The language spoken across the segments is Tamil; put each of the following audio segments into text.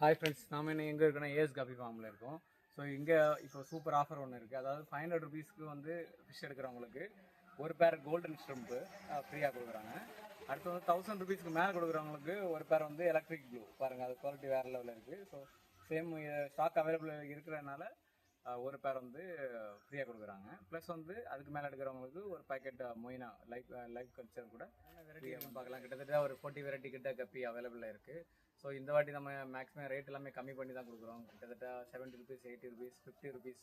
ஹாய் ஃப்ரெண்ட்ஸ், நாம என்ன எங்கே இருக்கோன்னா ஏஎஸ் காஃபி ஃபார்மில் இருக்கோம். ஸோ இங்கே இப்போ சூப்பர் ஆஃபர் ஒன்று இருக்குது. அதாவது 500 ருபீஸ்க்கு வந்து ஃபிஷ் எடுக்கிறவங்களுக்கு ஒரு பேர் கோல்டன் ஷ்ரிம்ப்பு ஃப்ரீயாக கொடுக்குறாங்க. அடுத்து வந்து 1000 ருபீஸ்க்கு மேலே கொடுக்குறவங்களுக்கு ஒரு பேர் வந்து எலக்ட்ரிக் ப்ளூ. பாருங்கள், அது குவாலிட்டி வேறு லெவலில் இருக்குது. ஸோ சேம் ஸ்டாக் அவைலபிள் இருக்கிறதுனால ஒரு பேர் வந்து ஃப்ரீயாக கொடுக்குறாங்க. ப்ளஸ் வந்து அதுக்கு மேலே எடுக்கிறவங்களுக்கு ஒரு பேக்கெட் மொயினா லைஃப் கல்ச்சர் கூட வெரைட்டி பார்க்கலாம். கிட்டத்தட்ட ஒரு 40 வெரைட்டி கிட்ட கப்பி அவைலபிளாக இருக்குது. ஸோ இந்த வாட்டி நம்ம மேக்ஸிமம் ரேட் எல்லாமே கம்மி பண்ணி தான் கொடுக்குறோம். கிட்டத்தட்ட 70 ருபீஸ், 80 ருபீஸ், 50 ருபீஸ்,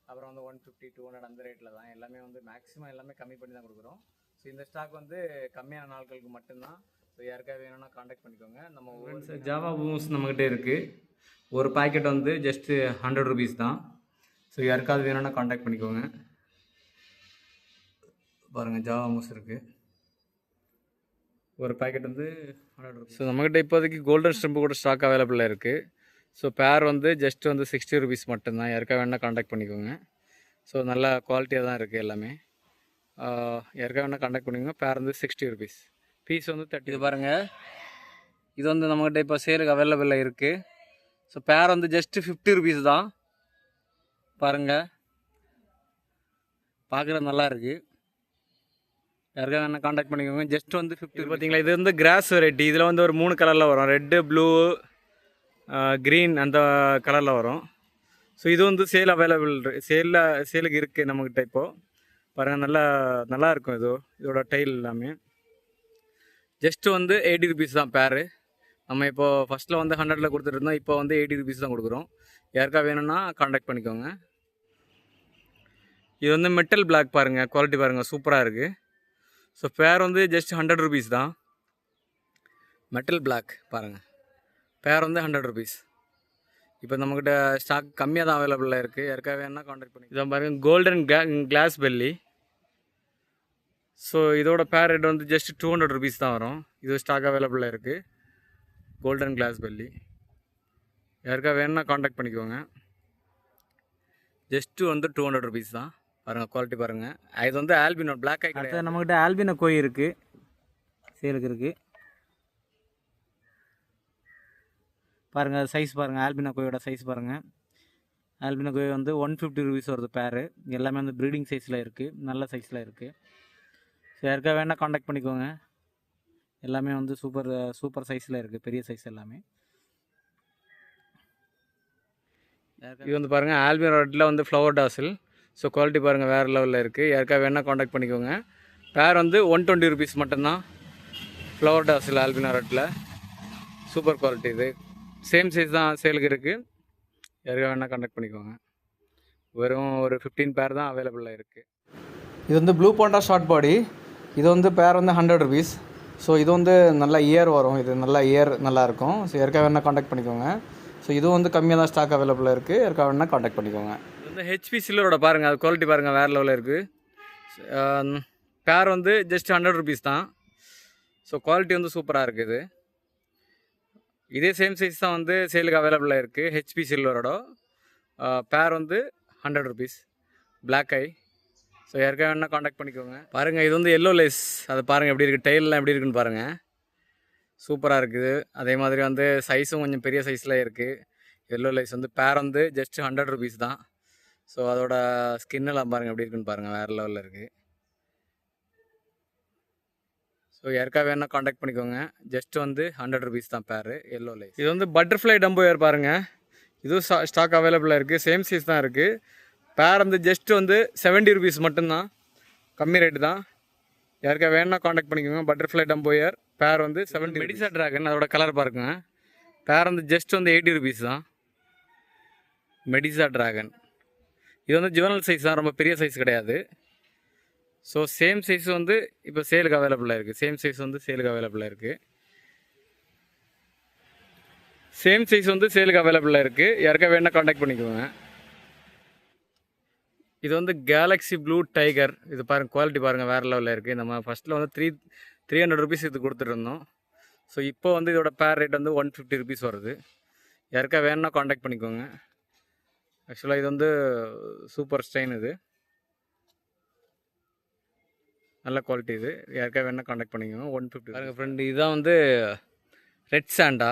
அப்புறம் வந்து 150, 200 அந்த ரேட்டில் தான் எல்லாமே வந்து மேக்ஸிமம் எல்லாமே கம்மி பண்ணி தான் கொடுக்குறோம். ஸோ இந்த ஸ்டாக் வந்து கம்மியான நாட்களுக்கு மட்டும்தான். ஸோ யாருக்காவது வேணும்னா காண்டாக்ட் பண்ணிக்கோங்க. நம்ம ஜாவா பூம்ஸ் நம்மகிட்ட இருக்குது. ஒரு பாக்கெட் வந்து ஜஸ்ட்டு 100 ருபீஸ் தான். ஸோ யாருக்காவது வேணும்னா காண்டாக்ட் பண்ணிக்கோங்க. பாருங்கள், ஜாவா மூஸ் இருக்குது. ஒரு பேக்கெட் வந்து 100 ருபீஸ். ஸோ நம்மகிட்ட இப்போதைக்கு கோல்டன் ஷ்ரிம்ப் கூட ஸ்டாக் அவைலபிளாக இருக்குது. ஸோ பேர் வந்து ஜஸ்ட் வந்து 60 ருபீஸ் மட்டும்தான். யாருக்கா வேணால் காண்டாக்ட் பண்ணிக்கோங்க. ஸோ நல்ல குவாலிட்டியாக தான் இருக்குது எல்லாமே. யாருக்கா வேணால் காண்டாக்ட் பண்ணிக்கோங்க. பேர் வந்து 60 ருபீஸ், பீஸ் வந்து 30. இது பாருங்கள், இது வந்து நம்மகிட்ட இப்போ சேலுக்கு அவைலபிளாக இருக்குது. ஸோ பேர் வந்து ஜஸ்ட்டு 50 ருபீஸ் தான். பாருங்கள், பார்க்குறது நல்லா இருக்குது. யாருக்காக என்ன காண்டாக்ட் பண்ணிக்கோங்க. ஜஸ்ட் வந்து 50. பார்த்தீங்களா, இது வந்து கிராஸ் வெரைட்டி. இதில் வந்து ஒரு 3 கலரில் வரும். ரெட்டு, ப்ளூ, க்ரீன் அந்த கலரில் வரும். ஸோ இது வந்து சேலுக்கு இருக்குது நம்மக்கிட்ட இப்போது. பாருங்கள், நல்லா இருக்கும். இதோட டைல் எல்லாமே ஜஸ்ட்டு வந்து 80 ருபீஸ் தான் பேரு. நம்ம இப்போது ஃபஸ்ட்டில் வந்து 100ல் கொடுத்துட்டு இருந்தோம். இப்போ வந்து 80 ருபீஸ் தான் கொடுக்குறோம். யாருக்கா வேணும்னா காண்டாக்ட் பண்ணிக்கோங்க. இது வந்து மெட்டல் பிளாக். பாருங்கள், குவாலிட்டி பாருங்கள், சூப்பராக இருக்குது. ஸோ பேர் வந்து ஜஸ்ட் 100 ருபீஸ் தான். மெட்டல் பிளாக் பாருங்கள், பேர் வந்து 100 ருபீஸ். இப்போ நம்மக்கிட்ட ஸ்டாக் கம்மியாக தான் அவைலபிளாக இருக்குது. யாருக்காக வேணால் காண்டாக்ட் பண்ணி. இதான் பாருங்கள், கோல்டன் கிளாஸ் பெல்லி. ஸோ இதோட பேர் ரேட் வந்து ஜஸ்ட் 200 ருபீஸ் தான் வரும். இது ஸ்டாக் அவைலபிளாக இருக்குது. Golden glass belly. யாருக்காக வேணால் காண்டாக்ட் பண்ணிக்கோங்க. ஜஸ்ட்டு வந்து 200 ருபீஸ் தான். பாருங்கள், குவாலிட்டி பாருங்கள். இது வந்து ஆல்பினோ பிளாக் ஐ. அடுத்து நம்மக்கிட்ட ஆல்பினோ கோய் இருக்குது, சேலுக்கு இருக்குது. பாருங்கள், சைஸ் பாருங்கள், ஆல்பினோ கோயோட சைஸ் பாருங்கள். ஆல்பினோ கோய் வந்து 150 ருபீஸ் வருது பேரு. எல்லாமே வந்து ப்ரீடிங் சைஸில் இருக்குது, நல்ல சைஸில் இருக்குது. ஸோ யாருக்காக வேணால் காண்டாக்ட் பண்ணிக்கோங்க. எல்லாமே வந்து சூப்பர் சைஸில் இருக்குது, பெரிய சைஸ் எல்லாமே. இது வந்து பாருங்கள், ஆல்பினோ ரெட்டில் வந்து ஃப்ளவர் டாசில். ஸோ குவாலிட்டி பாருங்கள், வேறு லெவலில் இருக்குது. யாருக்காக வேணால் காண்டாக்ட் பண்ணிக்கோங்க. பேர் வந்து 120 ருபீஸ் மட்டும்தான். ஃப்ளவர் டாசில் ஆல்பினோ ரெட்டில் சூப்பர் குவாலிட்டி. இது சேம் சைஸ் தான் சேலுக்கு இருக்குது. யாருக்காக வேணால் காண்டாக்ட் பண்ணிக்கோங்க. வெறும் ஒரு 15 பேர் தான் அவைலபிளாக இருக்குது. இது வந்து ப்ளூ பாண்டா ஷார்ட் பாடி. இது வந்து பேர் வந்து 100 ருபீஸ். ஸோ இது வந்து நல்லா இயர் வரும். இது நல்லா இயர் நல்லாயிருக்கும். ஸோ யாருக்காக வேணால் காண்டாக்ட் பண்ணிக்கோங்க. ஸோ இதுவும் வந்து கம்மியாக தான் ஸ்டாக் அவைலபிளாக இருக்குது. யாருக்காக வேணால் காண்டாக்ட் பண்ணிக்கோங்க. இந்த ஹெச்பி சில்லரோட பாருங்கள், அது குவாலிட்டி பாருங்கள், வேறு லெவலில் இருக்குது. பேர் வந்து ஜஸ்ட் 100 ருபீஸ் தான். ஸோ குவாலிட்டி வந்து சூப்பராக இருக்குது. இதே சேம் சைஸ் தான் வந்து சேலுக்கு அவைலபிளாக இருக்குது. ஹெச்பி சில்வரோட பேர் வந்து 100 ருபீஸ், பிளாக் ஐ. ஸோ யாருக்காக வேணால் காண்டாக்ட் பண்ணிக்கோங்க. பாருங்கள், இது வந்து எல்லோ லேஸ். அது பாருங்கள் எப்படி இருக்குது, டெயிலெலாம் எப்படி இருக்குன்னு பாருங்கள், சூப்பராக இருக்குது. அதே மாதிரி வந்து சைஸும் கொஞ்சம் பெரிய சைஸில் இருக்குது. எல்லோ லேஸ் வந்து பேர் வந்து ஜஸ்ட் 100 ருபீஸ் தான். ஸோ அதோட ஸ்கின்னெல்லாம் பாருங்கள் எப்படி இருக்குன்னு பாருங்கள், வேறு லெவலில் இருக்குது. ஸோ யாருக்காக வேணால் காண்டாக்ட் பண்ணிக்கோங்க. ஜஸ்ட் வந்து 100 ருபீஸ் தான் பேர், எல்லோ லைஸ். இது வந்து பட்டர்ஃப்ளை டம்போ ஏர் பாருங்கள், இதுவும் ஸ்டாக் அவைலபிளாக இருக்குது. சேம் சைஸ் தான் இருக்குது. பேர் வந்து ஜஸ்ட் வந்து 70 ருபீஸ் மட்டும்தான், கம்மி ரேட்டு தான். யாருக்காக வேணால் காண்டாக்ட் பண்ணிக்கோங்க. பட்டர்ஃப்ளை டம்போ ஏர் பேர் வந்து 70. மெடிசா ட்ராகன், அதோட கலர் பாருங்க. பேர் வந்து ஜஸ்ட் வந்து 80 ருபீஸ் தான். மெடிசா ட்ராகன் இது வந்து ஜுவனல் சைஸ் தான், ரொம்ப பெரிய சைஸ் கிடையாது. ஸோ சேம் சைஸ் வந்து இப்போ சேலுக்கு அவைலபிளாக இருக்குது. சேம் சைஸ் வந்து சேலுக்கு அவைலபிளாக இருக்குது. சேம் சைஸ் வந்து சேலுக்கு அவைலபிளாக இருக்குது. யாருக்கா வேணால் காண்டாக்ட் பண்ணிக்கோங்க. இது வந்து கேலக்ஸி ப்ளூ டைகர். இது பாருங்கள், குவாலிட்டி பாருங்கள், வேறு லெவலில் இருக்குது. நம்ம ஃபஸ்ட்டில் வந்து 300 ருபீஸ் இது கொடுத்துட்ருந்தோம். ஸோ இப்போ வந்து இதோட பேர் ரேட் வந்து 150 ருபீஸ் வருது. யாருக்கா வேணும்னா காண்டாக்ட் பண்ணிக்கோங்க. ஆக்சுவலாக இது வந்து சூப்பர் ஸ்டைன். இது நல்ல குவாலிட்டி. இது யாருக்கா வேணால் காண்டாக்ட் பண்ணிக்கோங்க. 150 பாருங்கள் ஃப்ரெண்டு. இதுதான் வந்து ரெட் சாண்டா.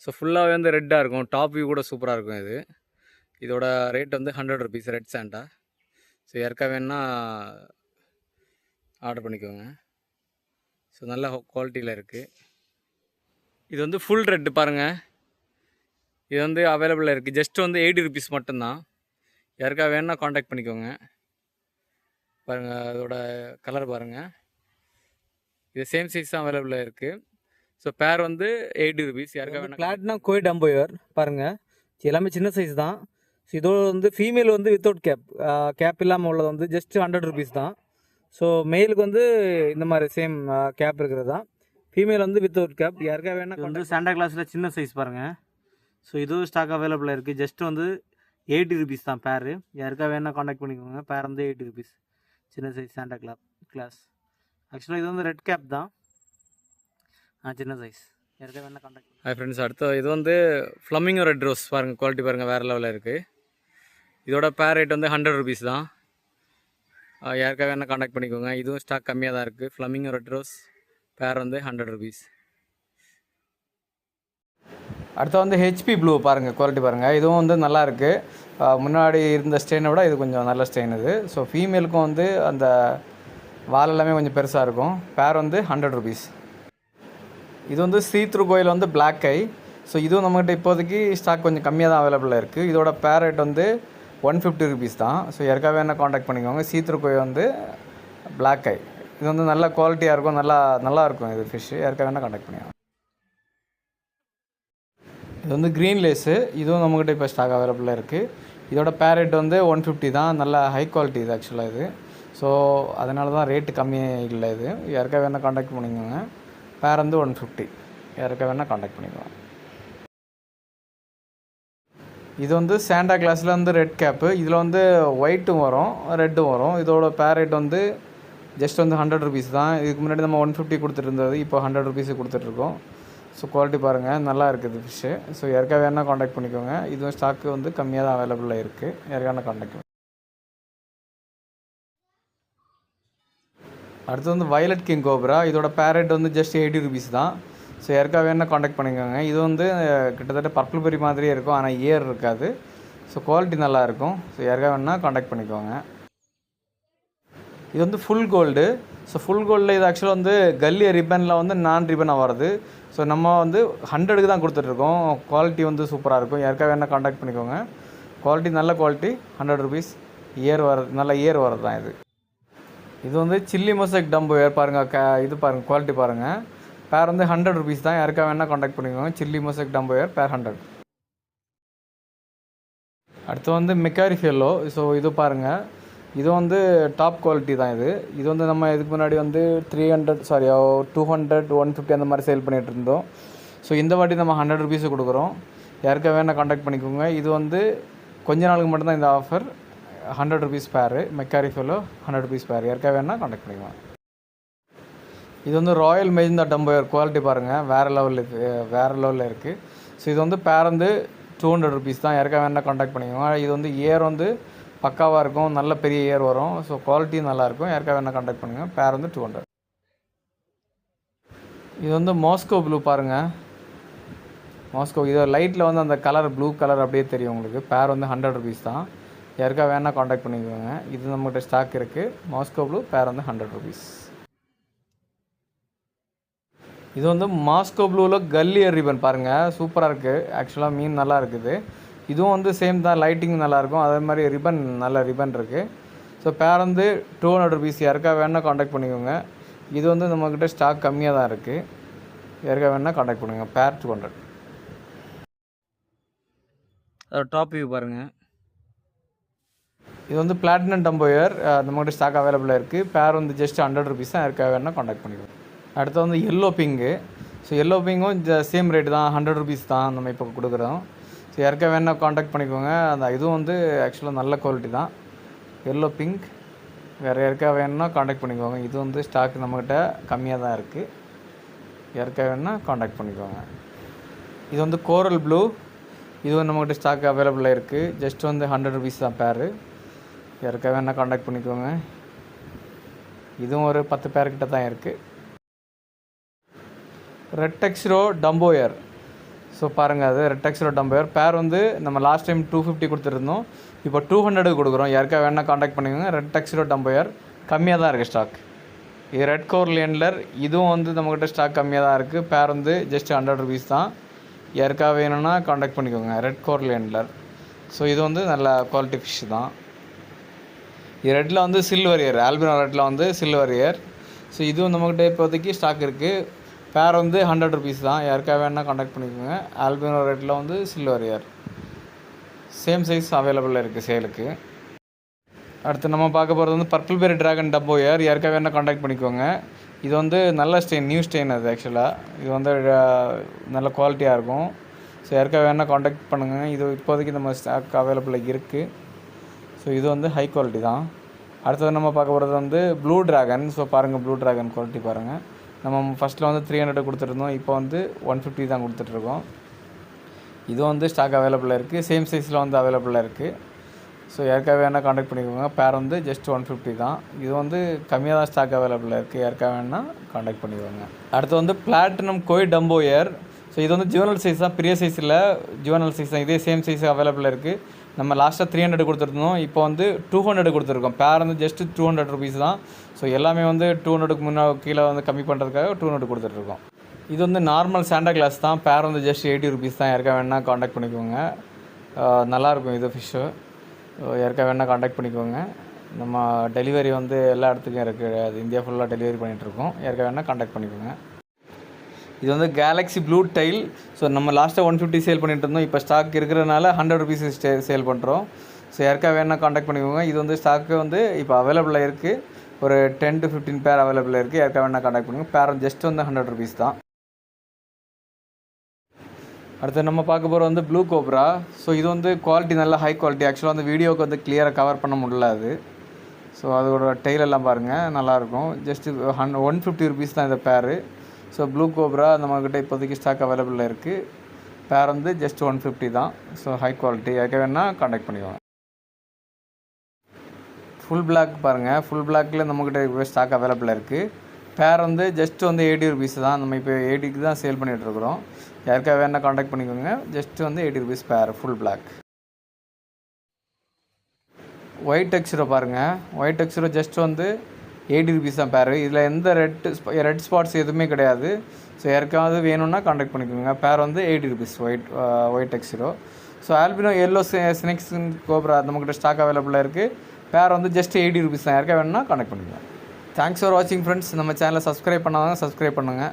ஸோ ஃபுல்லாகவே வந்து ரெட்டாக இருக்கும். டாப் வியூ கூட சூப்பராக இருக்கும் இது. இதோட ரேட் வந்து 100 ருபீஸ் ரெட் சாண்டா. ஸோ யாருக்கா வேணுன்னா ஆர்டர் பண்ணிக்கோங்க. ஸோ நல்ல குவாலிட்டியில் இருக்குது. இது வந்து ஃபுல் ரெட்டு பாருங்கள். இது வந்து அவைலபிளாக இருக்குது. ஜஸ்ட் வந்து 80 ருபீஸ் மட்டும்தான். யாருக்கா வேணுன்னா காண்டாக்ட் பண்ணிக்கோங்க. பாருங்கள் அதோட கலர் பாருங்கள். இது சேம் சைஸ் தான் அவைலபிளாக இருக்குது. ஸோ பேர் வந்து 80 ருபீஸ். யாருக்கா வேணா பிளாட்டினம் கோய் டம்போயர் பாருங்கள். எல்லாமே சின்ன சைஸ் தான். ஸோ இதோட வந்து ஃபீமேல் வந்து வித்தவுட் கேப் இல்லாமல் உள்ளது வந்து ஜஸ்ட் 100 ருபீஸ் தான். ஸோ மேலுக்கு வந்து இந்த மாதிரி சேம் கேப் இருக்கிறது தான். ஃபீமேல் வந்து வித்தவுட் கேப். யாருக்கா வேணா வந்து சாண்டா கிளாஸில் சின்ன சைஸ் பாருங்கள். ஸோ இதுவும் ஸ்டாக் அவைலபிளாக இருக்குது. ஜஸ்ட் வந்து 80 ருபீஸ் தான் பேர். யாருக்கா வேணா காண்டாக்ட் பண்ணிக்கோங்க. பேர் வந்து 80 ருபீஸ். சின்ன சைஸ் சாண்டா கிளாஸ். ஆக்சுவலாக இது வந்து ரெட் கேப் தான். சின்ன சைஸ். யாருக்கா வேணா காண்டாக்ட். ஹாய் ஃப்ரெண்ட்ஸ், அடுத்த இது வந்து ஃப்ளமிங்கோ ரெட் ரோஸ் பாருங்கள். குவாலிட்டி பாருங்கள் வேறு லெவலில் இருக்குது. இதோட பேர் ரேட் வந்து 100 ருபீஸ் தான். யாருக்கா வேணா காண்டாக்ட் பண்ணிக்கோங்க. இதுவும் ஸ்டாக் கம்மியாக தான் இருக்குது. ஃப்ளமிங்கோ ரெட் ரோஸ் பேர் வந்து 100 ருபீஸ். அடுத்து வந்து ஹெச்பி ப்ளூ பாருங்கள். குவாலிட்டி பாருங்கள். இதுவும் வந்து நல்லா இருக்குது. முன்னாடி இருந்த ஸ்டெயினை விட இது கொஞ்சம் நல்ல ஸ்டெயின் இது. ஸோ ஃபீமேலுக்கும் வந்து அந்த வால் எல்லாமே கொஞ்சம் பெருசாக இருக்கும். பேர் வந்து 100 ருபீஸ். இது வந்து சீத்ரு கோயில் வந்து பிளாக் ஐ. ஸோ இதுவும் நம்மகிட்ட இப்போதைக்கு ஸ்டாக் கொஞ்சம் கம்மியாக தான் அவைலபிளாக இருக்குது. இதோட பேர் ரேட் வந்து 150 ருபீஸ் தான். ஸோ யாருக்காக வேணால் காண்டாக்ட் பண்ணிக்கோங்க. சீத்ரு கோயில் வந்து பிளாக் ஐ. இது வந்து நல்ல குவாலிட்டியாக இருக்கும். நல்லா இருக்கும் இது ஃபிஷ்ஷு. யாருக்காக வேணால் காண்டாக்ட் பண்ணிக்கோங்க. இது வந்து க்ரீன் லேஸு. இதுவும் நம்மகிட்ட இப்போ ஸ்டாக் அவைலபிளாக இருக்குது. இதோட பேர் ரேட் வந்து 150 தான். நல்ல ஹை குவாலிட்டி இது ஆக்சுவலாக இது. ஸோ அதனால தான் ரேட்டு கம்மியாக இல்லை இது. யாருக்காக வேணால் காண்டாக்ட் பண்ணிக்கோங்க. பேர் வந்து 150. யாருக்காக வேணால் காண்டாக்ட் பண்ணிக்கோங்க. இது வந்து சாண்டா கிளாஸில் வந்து ரெட் கேப்பு. இதில் வந்து ஒயிட்டும் வரும் ரெட்டும் வரும். இதோட பேர் ரேட் வந்து ஜஸ்ட் வந்து 100 ருபீஸ் தான். இதுக்கு முன்னாடி நம்ம 150 கொடுத்துட்டு இருந்தது. இப்போ 100 ருபீஸு கொடுத்துட்ருக்கோம். ஸோ குவாலிட்டி பாருங்கள் நல்லா இருக்குது ஃபிஷ்ஷு. ஸோ யாருக்காக வேணால் காண்டாக்ட் பண்ணிக்கோங்க. இதுவும் ஸ்டாக்கு வந்து கம்மியாக தான் அவைலபிளாக இருக்குது. யாருக்கான காண்டாக்ட். அடுத்து வந்து வயலட் கிங் கோப்ரா. இதோட பேர் ரேட் வந்து ஜஸ்ட் 80 ருபீஸ் தான். ஸோ யாருக்காக வேணால் காண்டாக்ட் பண்ணிக்கோங்க. இது வந்து கிட்டத்தட்ட பர்பிள் பெரி மாதிரியே இருக்கும். ஆனால் இயர் இருக்காது. ஸோ குவாலிட்டி நல்லாயிருக்கும். ஸோ யாருக்காக வேணால் காண்டாக்ட் பண்ணிக்கோங்க. இது வந்து ஃபுல் கோல்டு. ஸோ ஃபுல் கோல்டில் இது ஆக்சுவலாக வந்து கல்லிய ரிப்பனில் வந்து நான் ரிப்பனாக வருது. ஸோ நம்ம வந்து 100க்கு தான் கொடுத்துட்ருக்கோம். குவாலிட்டி வந்து சூப்பராக இருக்கும். யாருக்காக வேணால் காண்டாக்ட் பண்ணிக்கோங்க. குவாலிட்டி நல்ல குவாலிட்டி. 100 ருபீஸ். இயர் வர்றது நல்ல இயர் வர்றது தான் இது. இது வந்து சில்லி மொசைக் டம்போ பாருங்கள். இது பாருங்கள் குவாலிட்டி பாருங்கள். பேர் வந்து 100 ருபீஸ் தான். யாருக்காக வேணால் காண்டாக்ட் பண்ணிக்கோங்க. சில்லி மொசைக் டம்போ பேர் 100. அடுத்து வந்து மெக்காரி ஃபெல்லோ. ஸோ இது பாருங்கள். இது வந்து டாப் குவாலிட்டி தான் இது. இது வந்து நம்ம இதுக்கு முன்னாடி வந்து 200 150 அந்த மாதிரி சேல் பண்ணிகிட்டு இருந்தோம். ஸோ இந்த வாட்டி நம்ம 100 ருபீஸு கொடுக்குறோம். யாருக்காக வேணால் காண்டாக்ட் பண்ணிக்கோங்க. இது வந்து கொஞ்ச நாளுக்கு மட்டும்தான் இந்த ஆஃபர். 100 ருபீஸ் பேரு. மெக்காரி ஃபெல்லோ 100 ருபீஸ் பேர். யாருக்காக வேணால் காண்டாக்ட் பண்ணிக்கலாம். இது வந்து ராயல் மெஜந்தா டம்போயர். குவாலிட்டி பாருங்கள் வேறு லெவலில் இருக்குது. ஸோ இது வந்து பேர் வந்து 200 ருபீஸ் தான். யாருக்காக வேணால் காண்டாக்ட் பண்ணிக்கோங்க. இது வந்து இயர் வந்து பக்காவாக இருக்கும். நல்ல பெரிய இயர் வரும். ஸோ குவாலிட்டியும் நல்லாயிருக்கும். யாருக்காக வேணால் காண்டாக்ட் பண்ணுங்கள். பேர் வந்து 200. இது வந்து மாஸ்கோ ப்ளூ பாருங்கள். மாஸ்கோ இது லைட்டில் வந்து அந்த கலர் ப்ளூ கலர் அப்படியே தெரியும் உங்களுக்கு. பேர் வந்து 100 ருபீஸ் தான். யாருக்காக வேணால் காண்டாக்ட் பண்ணிக்கோங்க. இது நம்மகிட்ட ஸ்டாக் இருக்குது. மாஸ்கோ ப்ளூ பேர் வந்து 100 ருபீஸ். இது வந்து மாஸ்கோ ப்ளூவில் கல்லியர் ரிப்பன் பாருங்கள். சூப்பராக இருக்குது. ஆக்சுவலாக மீன் நல்லா இருக்குது. இதுவும் வந்து சேம் தான். லைட்டிங் நல்லாயிருக்கும். அதே மாதிரி ரிப்பன் நல்ல ரிப்பன் இருக்குது. ஸோ பேர் வந்து 200 ருபீஸ். யாருக்காக வேணால் காண்டாக்ட் பண்ணிக்கோங்க. இது வந்து நம்மக்கிட்ட ஸ்டாக் கம்மியாக தான் இருக்குது. யாருக்காக வேணால் காண்டாக்ட் பண்ணுங்க. பேர் 200. டாப் வியூ பாருங்கள். இது வந்து பிளாட்டினம் டம்போயர். நம்மகிட்ட ஸ்டாக் அவைலபிளாக இருக்குது. பேர் வந்து ஜஸ்ட் 100 ருபீஸ் தான். யாருக்காக வேணால் காண்டாக்ட் பண்ணிக்கோங்க. அடுத்து வந்து எல்லோ பிங்கு. ஸோ எல்லோ பிங்கும் இந்த சேம் ரேட்டு தான். 100 ருபீஸ் தான் நம்ம இப்போ கொடுக்குறோம். ஸோ யாருக்காக வேணால் காண்டாக்ட் பண்ணிக்கோங்க. அந்த இதுவும் வந்து ஆக்சுவலாக நல்ல குவாலிட்டி தான். Yellow pink. வேறு யாருக்காக வேணும்னா காண்டாக்ட் பண்ணிக்கோங்க. இது வந்து ஸ்டாக் நம்மக்கிட்ட கம்மியாக தான் இருக்குது. யாருக்காக வேணும்னா காண்டாக்ட் பண்ணிக்கோங்க. இது வந்து கோரல் ப்ளூ. இதுவும் நம்மக்கிட்ட ஸ்டாக் அவைலபிளாக இருக்குது. ஜஸ்ட் வந்து 100 ருபீஸ் தான் பேர். யாருக்காக வேணால் காண்டாக்ட் பண்ணிக்கோங்க. இதுவும் ஒரு 10 பேர்கிட்ட தான் இருக்குது. ரெட் டெக்ஸ்ரோ டம்போயர். ஸோ பாருங்கள் அது ரெட் டெக்ஸ்டரோ டம்பயர் பேர் வந்து நம்ம லாஸ்ட் டைம் 250 கொடுத்துருந்தோம், இப்போ 200 கொடுக்குறோம். யாருக்கா வேணால் காண்டாக்ட் பண்ணிக்கோங்க. ரெட் டெக்ஸ்டரோ டம்பயர் கம்மியாக தான் இருக்குது ஸ்டாக். இது ரெட் கோர் லேண்ட்லர், இதுவும் வந்து நம்மக்கிட்ட ஸ்டாக் கம்மியாக தான் இருக்குது. பேர் வந்து ஜஸ்ட் 100 rupees தான். யாருக்கா வேணும்னா காண்டாக்ட் பண்ணிக்கோங்க. Red core லேண்ட்லர். ஸோ இது வந்து நல்ல குவாலிட்டி ஃபிஷ் தான். இது ரெட்டில் வந்து சில்வர் இயர், ஆல்பினோ ரெட்டில் வந்து சில்வர் இயர். ஸோ இதுவும் நம்மக்கிட்ட இப்போதைக்கு ஸ்டாக் இருக்குது. பேர் வந்து 100 rupees தான். யாருக்கா வேணால் காண்டாக்ட் பண்ணிக்கோங்க. ஆல்பினோ ரெட்டில் வந்து சில்வர் இயர் சேம் சைஸ் அவைலபிளாக இருக்குது சேலுக்கு. அடுத்து நம்ம பார்க்க போகிறது வந்து பர்பிள் பெரி ட்ராகன் டப்போ இயர். யாருக்கா வேணால் காண்டாக்ட் பண்ணிக்கோங்க. இது வந்து நல்ல ஸ்டெயின், நியூ ஸ்டெயின் அது ஆக்சுவலாக. இது வந்து நல்ல குவாலிட்டியாக இருக்கும். ஸோ யாருக்கா வேணால் காண்டாக்ட் பண்ணுங்கள். இது இப்போதைக்கு நம்ம ஸ்டாக் அவைலபிளாக இருக்குது. ஸோ இது வந்து ஹை குவாலிட்டி தான். அடுத்தது நம்ம பார்க்க போகிறது வந்து ப்ளூ ட்ராகன். ஸோ பாருங்கள் ப்ளூ ட்ராகன் குவாலிட்டி பாருங்கள். நம்ம ஃபஸ்ட்டில் வந்து 300 கொடுத்துருந்தோம், இப்போ வந்து 150 தான் கொடுத்துட்ருக்கோம். இது வந்து ஸ்டாக் அவைலபிளாக இருக்குது. சேம் சைஸில் வந்து அவைலபிளாக இருக்குது. ஸோ யாருக்காக வேணால் காண்டாக்ட் பண்ணிக்கோங்க. பேர் வந்து ஜஸ்ட் 150 தான். இது வந்து கம்மியாக தான் ஸ்டாக் அவைலபிளாக இருக்குது. யாருக்காக வேணால் காண்டாக்ட் பண்ணிக்கோங்க. அடுத்து வந்து பிளாட்டினம் கோய் டம்போ இயர். ஸோ இது வந்து ஜுவனல் சைஸ் தான், பெரிய சைஸ் இல்லை, ஜுவனல் சைஸ் தான். இதே சேம் சைஸ் அவைலபிளாக இருக்குது. நம்ம லாஸ்ட்டாக 300 கொடுத்துருந்தோம், இப்போ வந்து 200 கொடுத்துருக்கோம். பேர் வந்து ஜஸ்ட் 200 rupees தான். ஸோ எல்லாமே வந்து 200க்கு கீழே வந்து கம்மி பண்ணுறதுக்காக 200 கொடுத்துட்ருக்கோம். இது வந்து நார்மல் சாண்டா கிளாஸ் தான். பேர் வந்து ஜஸ்ட் 80 rupees தான். யாருக்கா வேணால் காண்டாக்ட் பண்ணிக்கோங்க. நல்லாயிருக்கும் இது ஃபிஷ்ஷு. யாருக்கா வேணால் காண்டாக்ட் பண்ணிக்கோங்க. நம்ம டெலிவரி வந்து எல்லா இடத்துக்கும் இருக்குது. அது இந்தியா ஃபுல்லாக டெலிவரி பண்ணிகிட்ருக்கோம். யாருக்கா வேணால் காண்டாக்ட் பண்ணிக்கோங்க. இது வந்து கேலக்ஸி ப்ளூ டைல். ஸோ நம்ம லாஸ்ட்டாக 150 சேல் பண்ணிட்டு இருந்தோம், இப்போ ஸ்டாக் இருக்கிறதுனால 100 rupees சேல் பண்ணுறோம். ஸோ யாருக்கா வேணால் காண்டாக்ட் பண்ணிக்கோங்க. இது வந்து ஸ்டாக்கு வந்து இப்போ அவைலபிளாக இருக்குது. ஒரு 10 to 15 பேர் அவைலபிளாக இருக்குது. யாருக்கா வேணால் காண்டாக்ட் பண்ணுங்கள். பேர் ஜஸ்ட் வந்து 100 rupees தான். அடுத்து நம்ம பார்க்க போகிற வந்து ப்ளூ கோப்ரா. ஸோ இது வந்து குவாலிட்டி நல்ல ஹை குவாலிட்டி. ஆக்சுவலாக வந்து வீடியோவுக்கு வந்து கிளியராக கவர் பண்ண முடியல அது. ஸோ அதோட டெய்ல் எல்லாம் பாருங்கள், நல்லாயிருக்கும். ஜஸ்ட்டு 150 rupees தான் இந்த பேரு. ஸோ ப்ளூ கோப்ரா நம்மக்கிட்ட இப்போதைக்கு ஸ்டாக் அவைலபிளாக இருக்குது. பேர் வந்து ஜஸ்ட் 150 தான். So high quality. யாருக்கா வேணால் காண்டாக்ட் பண்ணிக்கோங்க. ஃபுல் பிளாக் பாருங்கள், ஃபுல் பிளாக்கில் நம்மக்கிட்ட இப்போ ஸ்டாக் அவைலபிளாக இருக்குது. பேர் வந்து ஜஸ்ட் வந்து 80 rupees தான். நம்ம இப்போ 80க்கு தான் சேல் பண்ணிகிட்ருக்குறோம். யாருக்கா வேணால் காண்டாக்ட் பண்ணிக்கோங்க. ஜஸ்ட் வந்து 80 rupees பேர் ஃபுல் பிளாக். ஒயிட் டெக்ஸ்டரோ பாருங்கள், ஒயிட் டெக்ஸ்டரோ ஜஸ்ட் வந்து 80 rupees தான் பேர். இதில் எந்த ரெட் ஸ்பாட்ஸ் எதுவுமே கிடையாது. ஸோ யாருக்காவது வேணும்னா காண்டாக்ட் பண்ணிக்கோங்க. பேர் வந்து 80 rupees ஒயிட் டெக்ஸ்டரோ. So albino yellow snakes cobra நம்மக்கிட்ட ஸ்டாக் அவைலபிளாக இருக்குது. பேர் வந்து ஜஸ்ட் 80 rupees தான். யாருக்கா வேணும்னா காண்டாக்ட் பண்ணிக்கோங்க. தேங்க்ஸ் ஃபார் வாட்சிங் ஃப்ரெண்ட்ஸ். நம்ம சேனலை சப்ஸ்கிரைப் பண்ணாதவங்க சப்ஸ்கிரைப் பண்ணுங்கள்.